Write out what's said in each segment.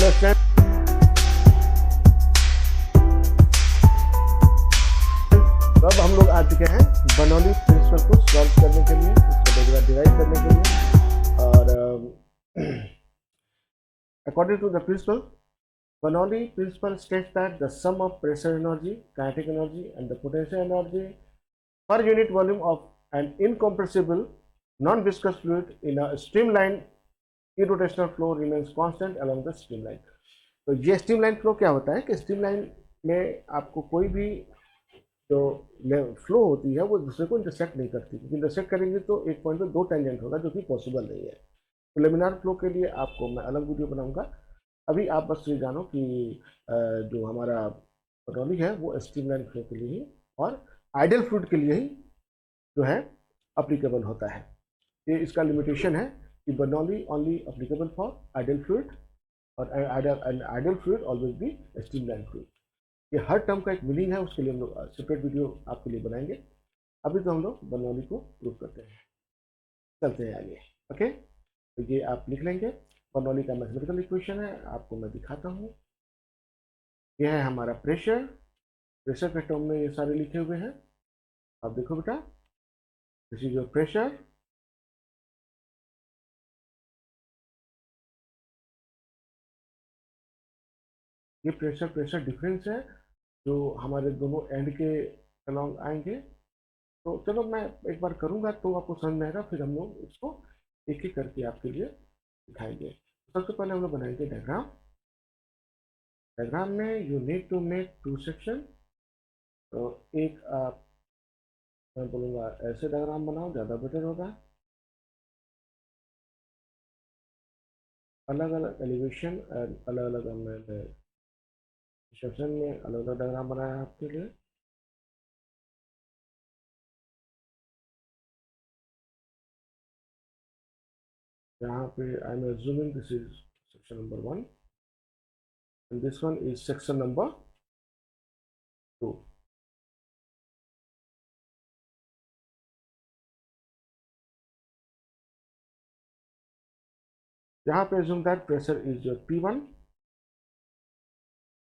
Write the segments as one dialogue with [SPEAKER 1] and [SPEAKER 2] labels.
[SPEAKER 1] Understand. अब हम लोग आ चुके हैं बर्नौली प्रिंसिपल को सॉल्व करने के लिए, इसको डिराइव करने के लिए। और according to the principle, Bernoulli principle states that the sum of pressure energy, kinetic energy, and the potential energy per unit volume of an incompressible non-viscous fluid in a streamlined irrotational flow remains constant along the streamline। तो ये streamline flow क्या होता है कि streamline में आपको कोई भी जो फ्लो होती है वो दूसरे को इंटरसेक्ट नहीं करती, क्योंकि इंटरसेक्ट करेंगे तो एक पॉइंट पे दो टेंजेंट होगा, जो कि पॉसिबल नहीं है। तो लेमिनार फ्लो के लिए आपको मैं अलग वीडियो बनाऊंगा। अभी आप बस ये जानो कि जो हमारा बर्नौली है वो स्ट्रीमलाइन फ्लो के लिए ही और आइडियल फ्लूइड के लिए ही जो है अप्लीकेबल होता है। ये इसका लिमिटेशन है कि Bernoulli only applicable for ideal fluid और ideal fluid always be streamline fluid. ये हर टर्म का एक मीनिंग है, उसके लिए हम लोग सेपरेट वीडियो आपके लिए बनाएंगे। अभी तो हम लोग बर्नौली को प्रूव करते हैं, चलते हैं आगे। ओके, तो ये आप लिख लेंगे। बर्नौली का मैथमेटिकल इक्वेशन है, आपको मैं दिखाता हूँ। यह है हमारा प्रेशर। प्रेशर के टर्म में ये सारे लिखे हुए हैं। अब देखो बेटा, दिस इज योर प्रेशर। ये प्रेशर डिफरेंस है जो हमारे दोनों एंड के अलॉन्ग आएंगे। तो चलो मैं एक बार करूँगा तो आपको समझ में आएगा, फिर हम लोग इसको एक एक करके आपके लिए दिखाएंगे। सबसे पहले हम लोग बनाएंगे डायग्राम। डायग्राम में you need to make two section. तो एक आप, मैं बोलूँगा ऐसे डायग्राम बनाओ, ज़्यादा बेटर होगा। अलग अलग एलिवेशन और अलग अलग हमने सेक्शन में अलग अलग डायग्राम बनाया आपके लिए। यहाँ पे I am assuming this is section number 1 and this one is section number 2। यहाँ पे assume that pressure is your P1,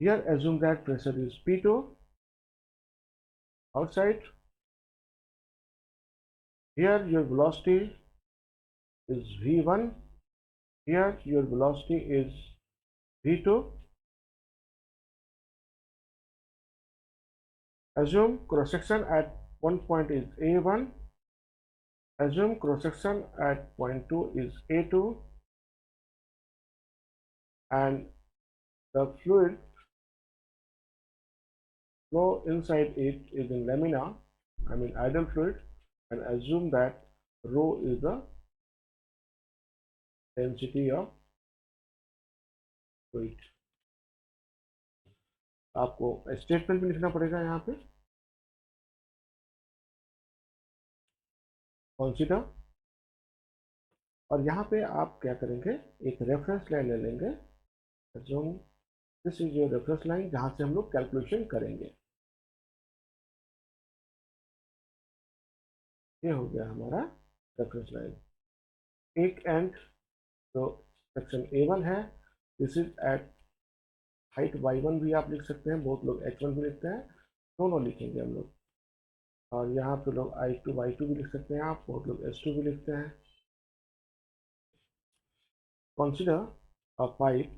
[SPEAKER 1] here assume that pressure is P2 outside, here your velocity is V1, here your velocity is V2। assume cross section at one point is A1, assume cross section at point 2 is A2, and the fluid flow inside it is in lamina, I mean ideal fluid, and assume that rho is the density of fluid। आपको statement भी लिखना पड़ेगा यहाँ पे, consider. और यहाँ पे आप क्या करेंगे, एक रेफरेंस लाइन ले लेंगे। This is your reference line जहाँ से हम लोग कैलकुलेशन करेंगे। ये हो गया हमारा रेफरेंस लाइन। एक एंड जो सेक्शन A1 है, this is eight height y1 भी आप लिख सकते हैं, बहुत लोग h1 भी लिखते हैं, दोनों लिखेंगे हम लोग। और यहाँ पे लोग I2 y2 भी लिख सकते हैं, आप बहुत लोग s2 भी लिखते हैं। Consider a pipe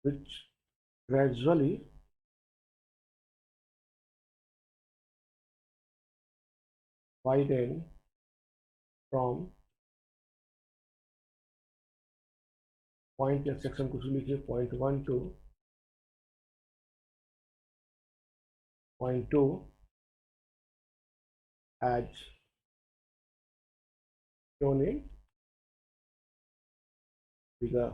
[SPEAKER 1] which gradually widen from point या सेक्शन कुछ लिखिए, point 1 to point 2 as shown in figure।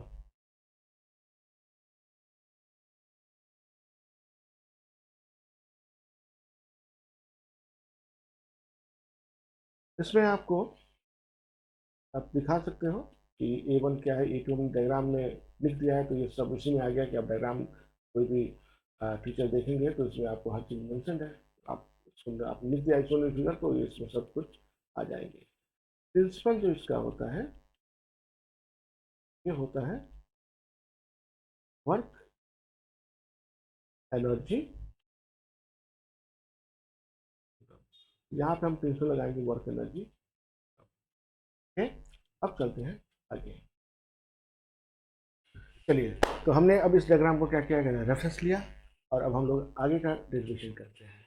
[SPEAKER 1] इसमें आपको आप दिखा सकते हो कि A1 क्या है, A2 हमने डायग्राम में लिख दिया है, तो ये सब उसी में आ गया कि आप डायग्राम कोई भी टीचर देखेंगे तो इसमें आपको हर चीज़ मेंशन है। आप आप लिख दिया इसमें फिगर, तो इसमें सब कुछ आ जाएंगे। प्रिंसिपल जो इसका होता है ये होता है वर्क एनर्जी। यहाँ पे हम प्रिंसिपल लगाएंगे वर्क एनर्जी। ओके, अब चलते हैं आगे। चलिए, तो हमने अब इस डायग्राम को क्या किया गया, रेफरेंस लिया, और अब हम लोग आगे का डेरिवेशन करते हैं।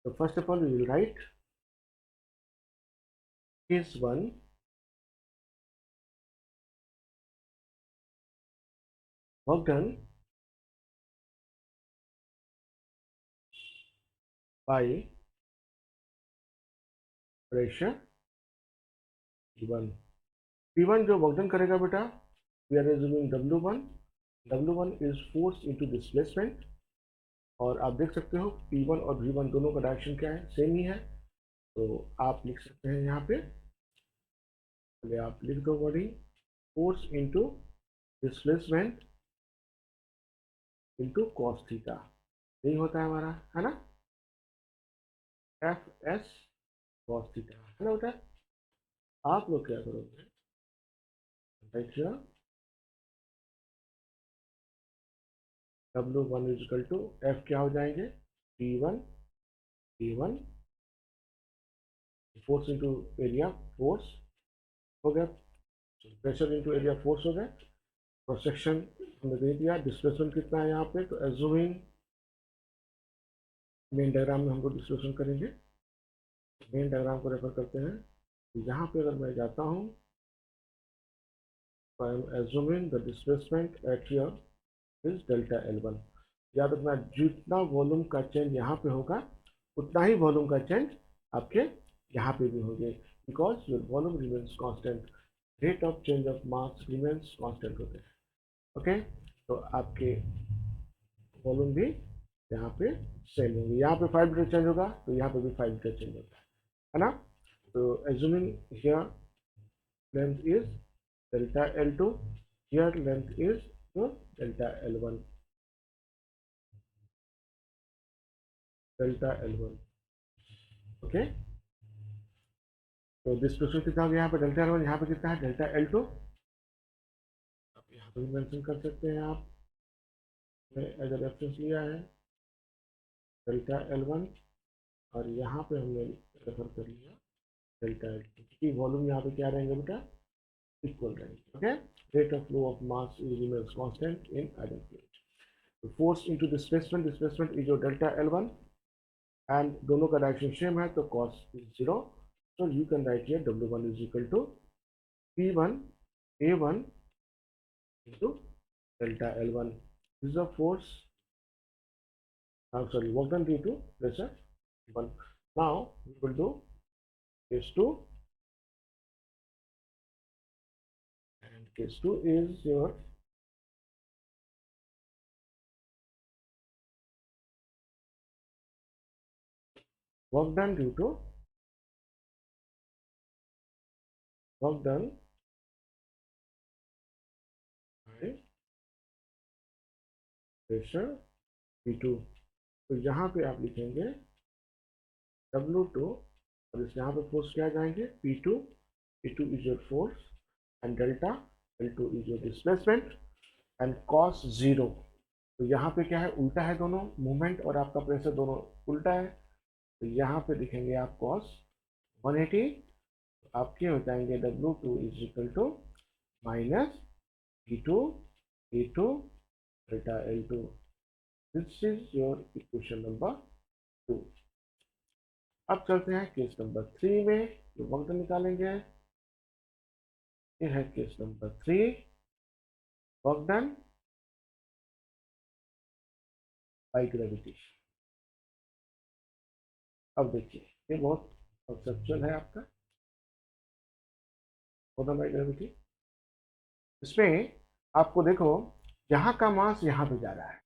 [SPEAKER 1] तो first of all we will write case 1 work done by pressure P1। P1 जो वर्क डन करेगा बेटा, we are assuming W1। W1 is force into displacement, और आप देख सकते हो P1 और V1 दोनों का डायरेक्शन क्या है, सेम ही है। तो आप लिख सकते हैं यहाँ पे, पहले आप लिख दो wording, force into displacement into cos theta, यही होता है हमारा, है ना, एफ एस कॉस थीटा, है ना बेटा। आप लोग क्या करोगे, right here W1 is equal to F क्या हो जाएंगे, P1 force into area force हो गया, प्रेशर इंटू एरिया फोर्स हो गया, क्रॉस सेक्शन हमने दे दिया, डिस्प्लेसमेंट कितना है यहाँ पे, तो एज्यूमिंग मेन डायग्राम में हम लोग डिस्प्लेसमेंट करेंगे। मेन डायग्राम को रेफर करते हैं, यहाँ पे अगर मैं जाता हूँ तो I am assuming the displacement eight here is delta L1। याद रखना, जितना वॉल्यूम का चेंज यहाँ पे होगा उतना ही वॉल्यूम का चेंज आपके यहाँ पे भी होंगे, because your volume remains constant, rate of change of mass remains constant होते हैं। ओके, तो आपके वॉल्यूम भी यहाँ पे सेम होंगे, यहाँ पे 5 लीटर चेंज होगा तो यहाँ पे भी 5 लीटर चेंज होता है ना। तो assuming here length is delta L2, here length is delta L1, delta L1। Okay, तो डिस्प्लेसमेंट कितना हो गया यहाँ पे, डेल्टा L1, यहाँ पे कितना है, डेल्टा L2। आप यहाँ पे भी मेंशन कर सकते हैं, आप एज अ रेफरेंस लिया है डेल्टा L1, और यहाँ पे हमने रेफर कर लिया डेल्टा L2, क्योंकि वॉल्यूम यहाँ पे क्या रहेंगे बेटा, इक्वल रहेंगे। Okay, rate of flow of mass is remains constant in ideal fluid. तो force into displacement, displacement is your delta L1, and दोनों का डायरेक्शन सेम है तो cos is 0। So you can write here W1 is equal to P1 A1 into delta L1. This is a force, sorry, work done due to pressure 1. Now we will do case 2, and case 2 is your work done due to work done by pressure P2। तो यहाँ पे आप लिखेंगे W2, और इस यहाँ पे force क्या जाएंगे, P2 is your force, and delta L2 is your displacement, and cos 0। तो यहाँ पे क्या है, उल्टा है, दोनों मूवमेंट और आपका प्रेशर दोनों उल्टा है, तो यहाँ पे लिखेंगे आप cos 180, आपके हो जाएंगे W2 is equal to minus P2 delta L2। This is your equation number 2। अब चलते हैं केस नंबर 3 में, जो वक्त निकालेंगे। ये है case number 3, work done by gravity. अब देखिए, ये बहुत कंसेप्चुअल है आपका, बाय ग्रेविटी। इसमें आपको देखो, यहाँ का मास यहाँ पे जा रहा है,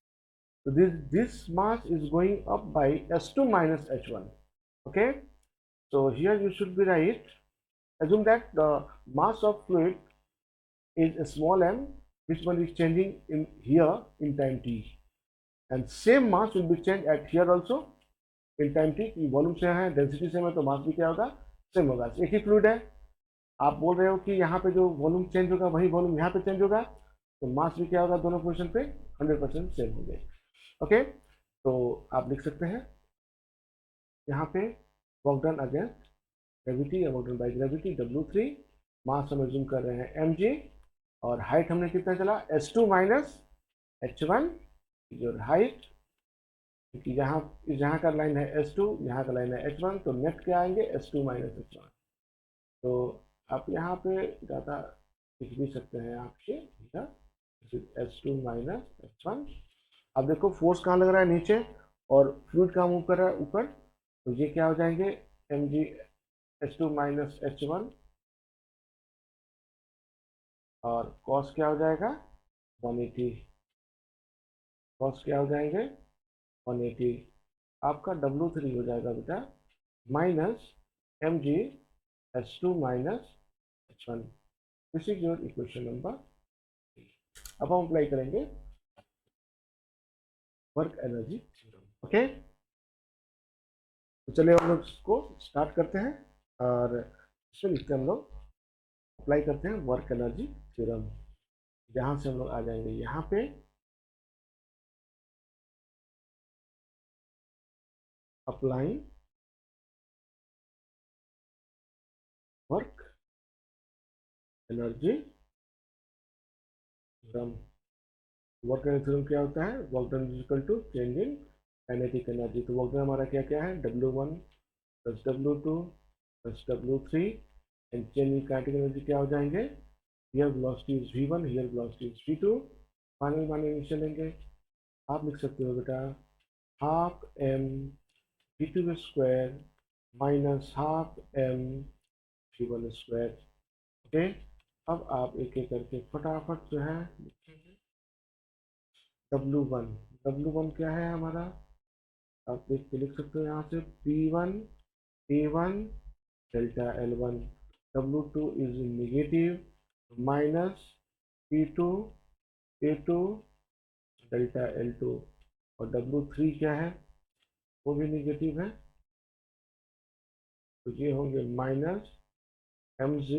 [SPEAKER 1] तो this mass is going up by S2 minus H1. Okay, so here you should be right. Assume that the mass of fluid is a small m, which one is changing in here in time t, and same mass will be changed at here also in time t। volume से है, density same है, तो mass भी क्या होगा, same होगा, एक ही fluid है। आप बोल रहे हो कि यहाँ पे जो वॉल्यूम चेंज होगा वही वॉल्यूम यहाँ पे चेंज होगा, तो मास भी क्या होगा, दोनों पोजीशन पे 100% सेम होंगे। ओके, तो आप लिख सकते हैं यहाँ पे वर्क डन अगेंस्ट ग्रेविटी या work done by gravity W3, मास हम एज्यूम कर रहे हैं mg, और हाइट हमने कितना चला, h2 minus h1 your height, क्योंकि यहाँ का लाइन है S2, यहाँ का लाइन है H1, तो नेट क्या आएंगे S2 माइनस H1। तो आप यहाँ पे ज़्यादा लिख भी सकते हैं आपके S2 माइनस H1। अब देखो फोर्स कहाँ लग रहा है, नीचे, और फ्लूइड कहाँ मूव कर रहा है, ऊपर, तो ये क्या हो जाएंगे mg H2 माइनस H1, और कॉस क्या हो जाएगा 180, कॉस क्या हो जाएंगे 180, आपका W3 हो जाएगा बेटा minus mg H2 minus H1। This is your equation number. अब हम अप्लाई करेंगे वर्क एनर्जी थ्योरम। ओके, तो चलिए हम लोग इसको स्टार्ट करते हैं, और इसमें लिखते हैं हम लोग अप्लाई करते हैं वर्क एनर्जी थ्योरम। यहाँ से हम लोग आ जाएंगे यहाँ पे, applying work energy theorem. Work energy theorem क्या होता है, work done is equal to change in kinetic energy. तो वर्क डन हमारा क्या क्या है, W1 plus W2 plus W3, and change in kinetic energy क्या हो जाएंगे, here velocity is V1, here velocity is V2, final माने नीचे लेंगे। आप लिख सकते हो बेटा half m V2 square minus half m V1 square. Okay, अब आप एक एक करके फटाफट जो है लिखेंगे। W1, W1 क्या है हमारा, आप देख के लिख सकते हो यहाँ से P1 A1 delta L1, W2 is negative minus P2 A2 delta L2, और W3 क्या है, वो भी नेगेटिव है, तो ये होंगे minus mg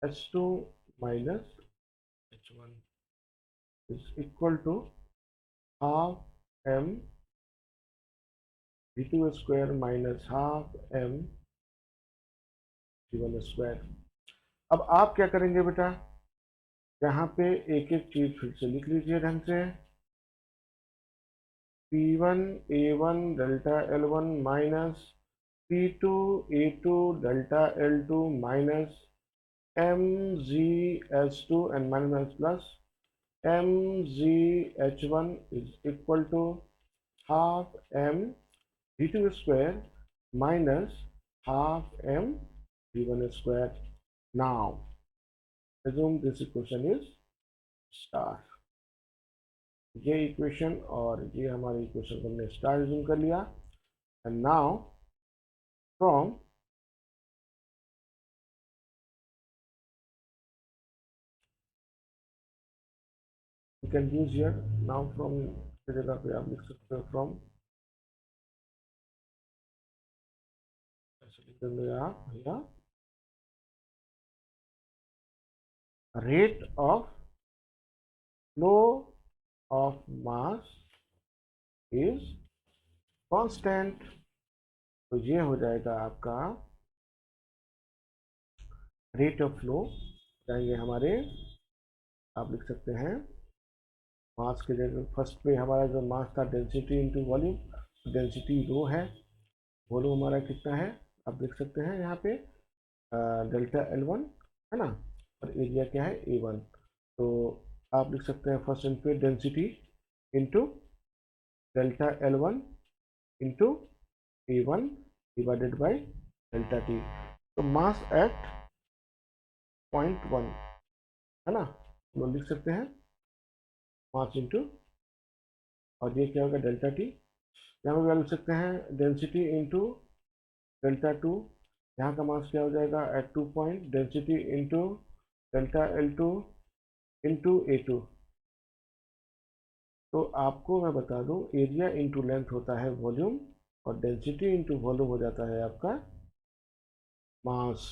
[SPEAKER 1] H2 minus H1 is equal to half m V2 square minus half m V1 square. अब आप क्या करेंगे बेटा, यहाँ पे एक एक चीज फिर से लिख लीजिए ढंग से। P1 A1 delta L1 minus P2 A2 delta L2 minus mgh2 and minus plus mgh1 is equal to half m V2 square minus half m V1 square. Now assume this equation is star. ये equation और ये हमारी equation हमने star assume कर लिया, and now from you can use here, now from की जगह पे आप लिख सकते हो from, ऐसे लिख देंगे आप भैया rate of flow of mass is constant। तो ये हो जाएगा आपका रेट ऑफ फ्लो, जाएंगे हमारे, आप लिख सकते हैं मास के जगह फर्स्ट पे हमारा जो मास था density into volume, density rho है, वॉल्यूम हमारा कितना है आप लिख सकते हैं यहाँ पे डेल्टा L1 है ना, और एरिया क्या है A1। तो आप लिख सकते हैं फर्स्ट पे density into delta L1 into A1 divided by delta T। तो मास एट 0.1 है ना, तो लिख सकते हैं मास इंटू, और ये क्या होगा डेल्टा T। यहाँ पे लिख सकते हैं डेंसिटी इंटू डेल्टा 2, यहाँ का मास क्या हो जाएगा at 2 point, density into delta L2 into A2। तो आपको मैं बता दूं एरिया इंटू लेंथ होता है वॉल्यूम, और डेंसिटी इंटू वॉल्यूम हो जाता है आपका मास।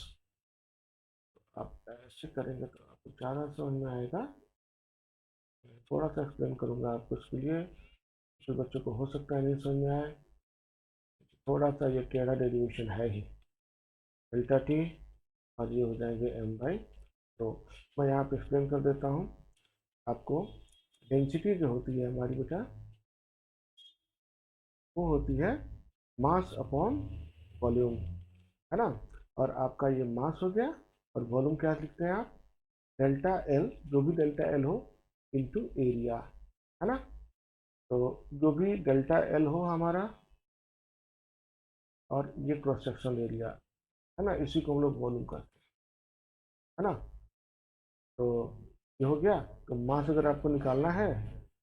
[SPEAKER 1] आप ऐसे करेंगे तो आपको ज़्यादा समझ में आएगा। थोड़ा सा एक्सप्लेन करूँगा आपको इसके लिए, जो बच्चों को हो सकता है नहीं समझ में आए। थोड़ा सा ये टेढ़ा डेरिवेशन है ही, डेल्टा टी और ये हो जाएंगे एम बाई। तो मैं यहाँ पे एक्सप्लेन कर देता हूँ आपको। डेंसिटी जो होती है हमारी बेटा, वो होती है मास अपॉन वॉल्यूम, है ना। और आपका ये मास हो गया, और वॉल्यूम क्या लिखते हैं आप, डेल्टा एल, जो भी डेल्टा एल हो इंटू एरिया, है ना। तो जो भी डेल्टा एल हो हमारा, और ये क्रॉस सेक्शन एरिया, है ना, इसी को हम लोग वॉल्यूम कहते हैं, है ना। तो ये हो गया। तो मास अगर आपको निकालना है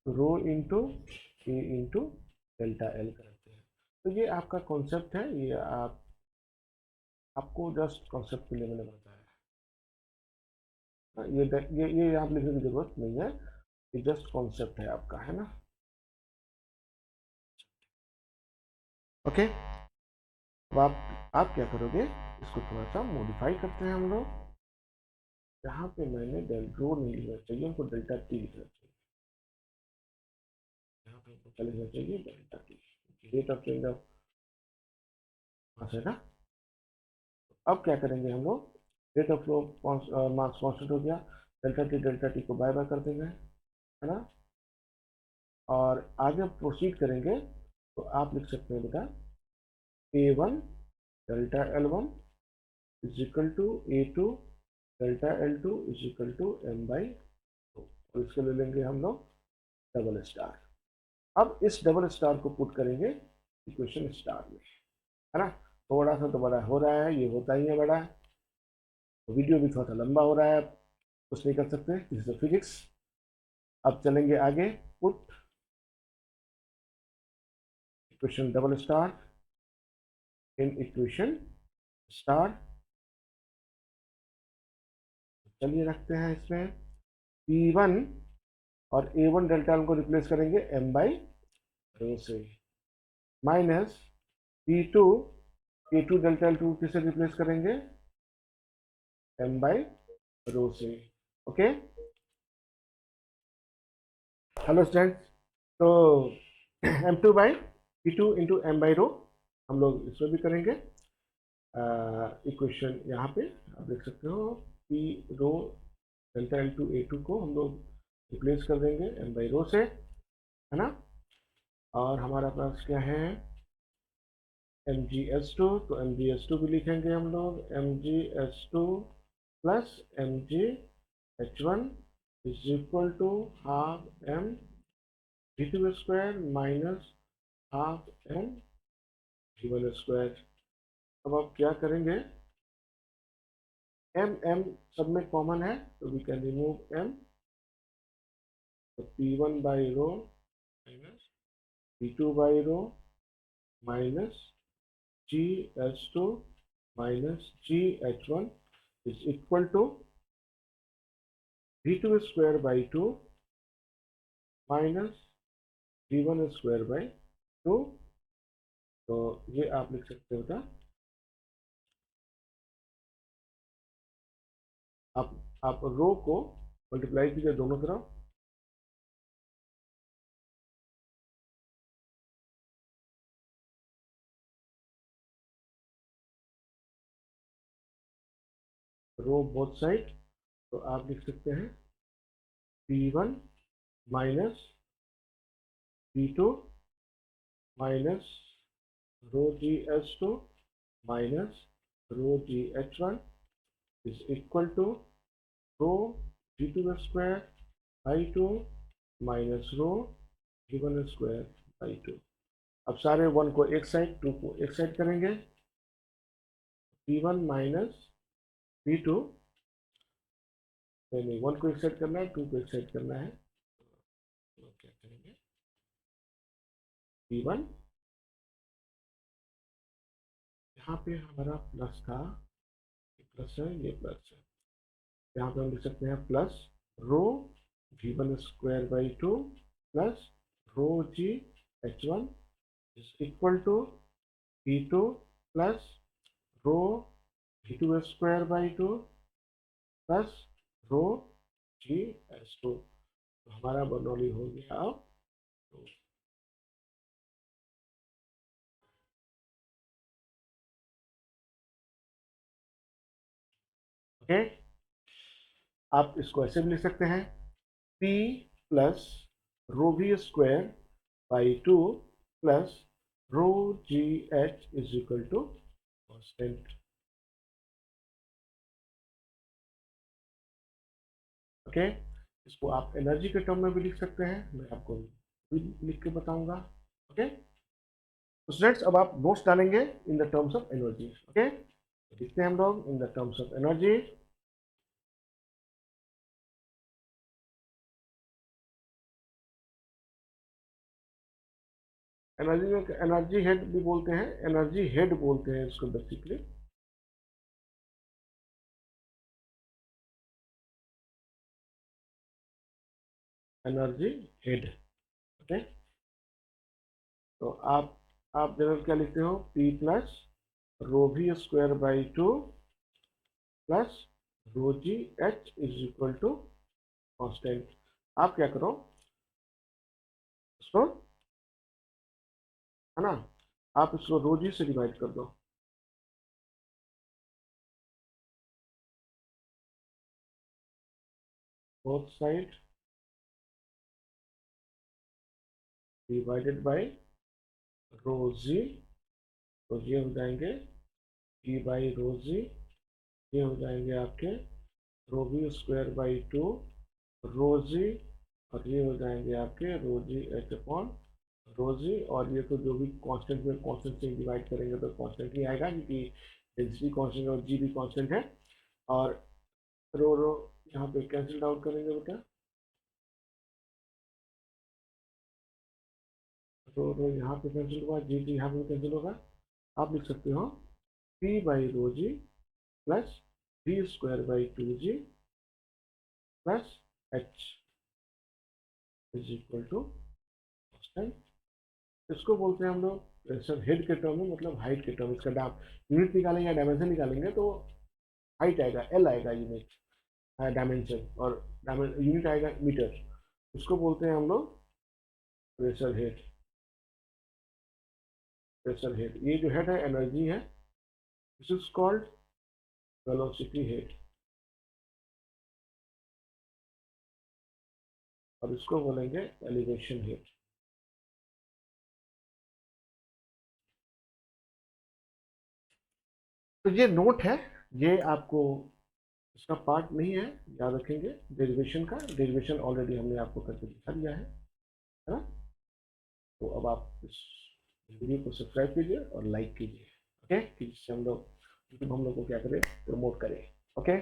[SPEAKER 1] तो रो इंटू ए इंटू डेल्टा एल करते हैं। तो ये आपका कॉन्सेप्ट है, ये आपको जस्ट कॉन्सेप्ट के लिए मैंने बताया है। ये आप लिखने की जरूरत नहीं है, ये जस्ट कॉन्सेप्ट है आपका, है ना। ओके। अब आप क्या करोगे, इसको थोड़ा सा मॉडिफाई करते हैं हम लोग। यहाँ पे मैंने डेल रो नहीं लिखना चाहिए, हमको डेल्टा टी लिखना चाहिए। यहाँ पे हमको क्या लिखना चाहिए, delta T, rate of change of mass है ना। अब क्या करेंगे हम लोग, rate of flow mass constant हो गया, डेल्टा टी को बाय बाय कर देंगे, है ना। और आगे प्रोसीड करेंगे तो आप लिख सकते हैं बेटा, A one delta L one is equal to A two delta L two is equal to M by two, और इसको ले लेंगे हम लोग डबल स्टार। अब इस डबल स्टार को पुट करेंगे इक्वेशन स्टार में, है ना। थोड़ा सा तो बड़ा हो रहा है, ये होता ही है बड़ा, तो वीडियो भी थोड़ा सा लंबा हो रहा है, कुछ नहीं कर सकते, दिस इज फिजिक्स। अब चलेंगे आगे, put equation double star in equation star. चलिए रखते हैं इसमें P1 और A1 डेल्टा को रिप्लेस करेंगे m बाई रो से, minus P2 A2 delta L2 किसे रिप्लेस करेंगे, m बाई रो से। Okay, hello students. तो M2 by P2 into m by rho हम लोग इसमें भी करेंगे। इक्वेशन यहाँ पे आप देख सकते हो, P रो डेल्टा L2 A2 को हम लोग रिप्लेस कर देंगे m बाई रो से, है ना। और हमारा पास क्या है, MgS2, तो MgS2 भी लिखेंगे हम लोग, MgS2 plus MgH1 is equal to half m V2 square minus half m V1 square. अब आप क्या करेंगे, m सब में कॉमन है, तो वी कैन रिमूव m, तो P1 by rho minus P2 by rho minus GH2 minus GH1 is equal to V2 square by 2 minus V1 square by 2। तो ये आप लिख सकते हो था, आप रो को मल्टीप्लाई कीजिए दोनों तरफ, रो बोथ साइड। तो आप लिख सकते हैं P1 minus P2 minus rho GH2 minus rho GH1 is equal to rho V2 square by 2 minus rho V1 square by 2। अब सारे वन को एक साइड, टू को एक साइड करेंगे, P1 माइनस P2, नहीं वन को एक साइड करना है, टू को एक साइड करना है, तो क्या करेंगे, P1 यहाँ पे हमारा प्लस था, प्लस है, ये प्लस है, यहाँ पे हम लिख सकते हैं plus rho V1 square by 2 plus rho GH1 is equal to P2 plus rho V2 square by 2 plus rho G H two. तो हमारा बर्नौली हो गया अब ओके। आप इसको ऐसे भी लिख सकते हैं P plus rho V square by two plus rho G H is equal to constant. Okay, इसको आप एनर्जी के टर्म में भी लिख सकते हैं, मैं आपको भी लिख के बताऊंगा। ओके, तो स्टूडेंट्स अब आप नोट्स डालेंगे in the terms of energy. Okay, लिखते हैं हम लोग in the terms of energy. Energy में एनर्जी हेड भी बोलते हैं, एनर्जी हेड बोलते हैं इसको बेसिकली। Energy head. ओके, तो आप जनरल क्या लिखते हो, P plus rho V square by two plus rho G H is equal to constant. आप क्या करो इसको, है ना, आप इसको रो जी से डिवाइड कर दो। Both side divided by rho g, तो ये हो जाएंगे P बाई रो जी, ये हो जाएंगे आपके रो वी स्क्वायर बाई टू रो जी, और ये हो जाएंगे आपके रो जी एच अपॉन रो जी। और ये तो जो भी कांस्टेंट में कांस्टेंट से डिवाइड करेंगे तो कांस्टेंट ही आएगा, क्योंकि डेंसिटी कांस्टेंट और जी भी कांस्टेंट है। और रो रो यहाँ पे कैंसिल आउट करेंगे बेटा, रो यहाँ पे कैंसिल होगा, जी जी यहाँ पे कैंसिल होगा। आप लिख सकते हो P by rho G plus V square by two G plus H is equal to constant. इसको बोलते हैं हम लोग प्रेशर हेड के टर्म में, मतलब हाइट के टर्म। इसका यूनिट निकालेंगे या डायमेंशन निकालेंगे तो हाइट आएगा, एल आएगा यूनिट, डायमेंशन, और यूनिट आएगा मीटर। इसको बोलते हैं हम लोग प्रेशर हेड। प्रेशर हेड, ये जो हेड है एनर्जी है, this is called velocity head, और इसको बोलेंगे एलिवेशन हेड। तो ये नोट है, ये आपको इसका पार्ट नहीं है, याद रखेंगे डेरिवेशन का। डेरिवेशन ऑलरेडी हमने आपको करके दिखा दिया है ना। तो अब आप इस वीडियो को सब्सक्राइब कीजिए और लाइक कीजिए, ओके, जिससे हम लोग यूट्यूब हम लोग को क्या करें, प्रमोट करें। ओके।